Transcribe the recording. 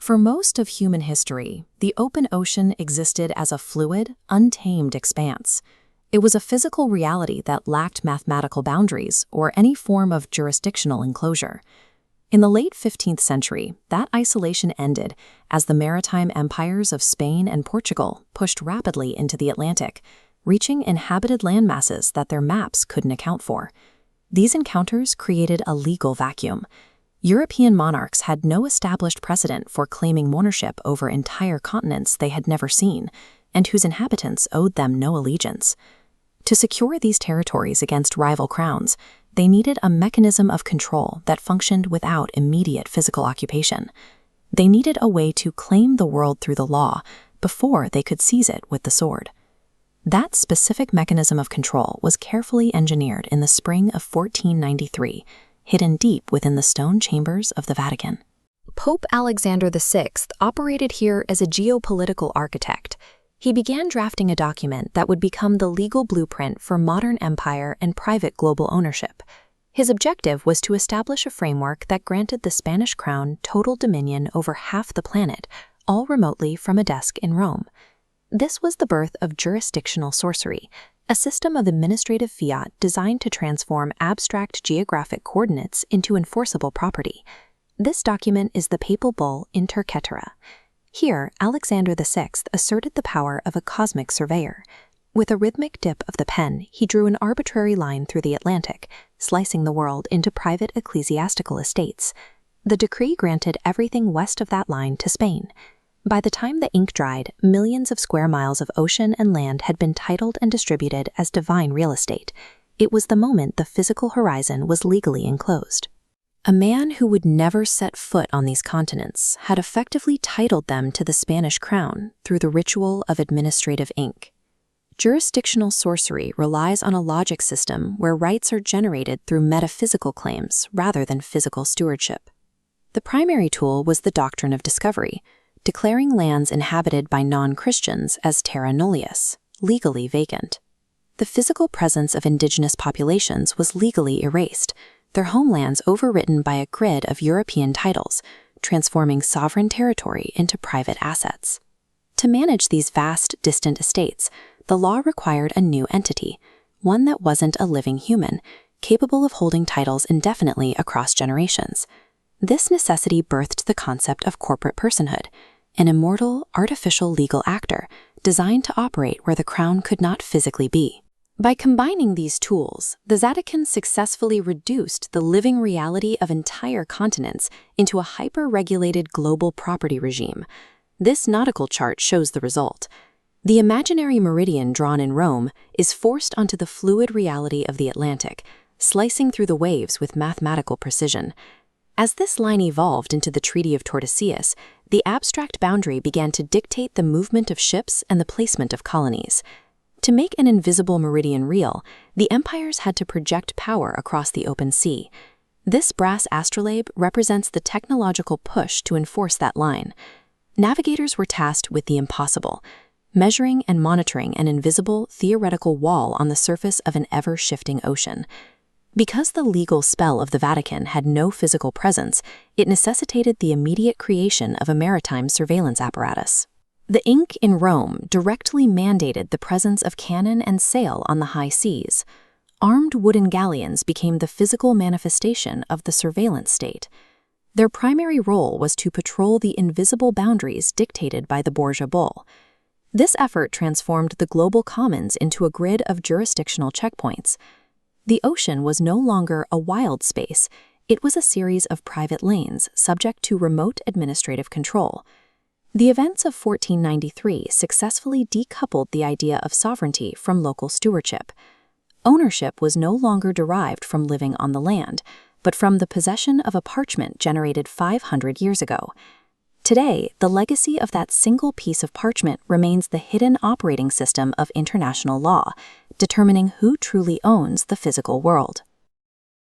For most of human history, the open ocean existed as a fluid, untamed expanse. It was a physical reality that lacked mathematical boundaries or any form of jurisdictional enclosure. In the late 15th century, that isolation ended as the maritime empires of Spain and Portugal pushed rapidly into the Atlantic, reaching inhabited landmasses that their maps couldn't account for. These encounters created a legal vacuum. European monarchs had no established precedent for claiming ownership over entire continents they had never seen, and whose inhabitants owed them no allegiance. To secure these territories against rival crowns, they needed a mechanism of control that functioned without immediate physical occupation. They needed a way to claim the world through the law before they could seize it with the sword. That specific mechanism of control was carefully engineered in the spring of 1493, hidden deep within the stone chambers of the Vatican. Pope Alexander VI operated here as a geopolitical architect. He began drafting a document that would become the legal blueprint for modern empire and private global ownership. His objective was to establish a framework that granted the Spanish crown total dominion over half the planet, all remotely from a desk in Rome. This was the birth of jurisdictional sorcery, a system of administrative fiat designed to transform abstract geographic coordinates into enforceable property. This document is the papal bull Inter Caetera. Here, Alexander VI asserted the power of a cosmic surveyor. With a rhythmic dip of the pen, he drew an arbitrary line through the Atlantic, slicing the world into private ecclesiastical estates. The decree granted everything west of that line to Spain. By the time the ink dried, millions of square miles of ocean and land had been titled and distributed as divine real estate. It was the moment the physical horizon was legally enclosed. A man who would never set foot on these continents had effectively titled them to the Spanish crown through the ritual of administrative ink. Jurisdictional sorcery relies on a logic system where rights are generated through metaphysical claims rather than physical stewardship. The primary tool was the doctrine of discovery, declaring lands inhabited by non-Christians as terra nullius, legally vacant. The physical presence of indigenous populations was legally erased, their homelands overwritten by a grid of European titles, transforming sovereign territory into private assets. To manage these vast, distant estates, the law required a new entity, one that wasn't a living human, capable of holding titles indefinitely across generations. This necessity birthed the concept of corporate personhood, an immortal, artificial legal actor designed to operate where the crown could not physically be. By combining these tools, the Vatican successfully reduced the living reality of entire continents into a hyper-regulated global property regime. This nautical chart shows the result. The imaginary meridian drawn in Rome is forced onto the fluid reality of the Atlantic, slicing through the waves with mathematical precision. As this line evolved into the Treaty of Tordesillas, the abstract boundary began to dictate the movement of ships and the placement of colonies. To make an invisible meridian real, the empires had to project power across the open sea. This brass astrolabe represents the technological push to enforce that line. Navigators were tasked with the impossible, measuring and monitoring an invisible, theoretical wall on the surface of an ever-shifting ocean. Because the legal spell of the Vatican had no physical presence, it necessitated the immediate creation of a maritime surveillance apparatus. The ink in Rome directly mandated the presence of cannon and sail on the high seas. Armed wooden galleons became the physical manifestation of the surveillance state. Their primary role was to patrol the invisible boundaries dictated by the Borgia Bull. This effort transformed the global commons into a grid of jurisdictional checkpoints. The ocean was no longer a wild space, it was a series of private lanes subject to remote administrative control. The events of 1493 successfully decoupled the idea of sovereignty from local stewardship. Ownership was no longer derived from living on the land, but from the possession of a parchment generated 500 years ago. Today, the legacy of that single piece of parchment remains the hidden operating system of international law, determining who truly owns the physical world.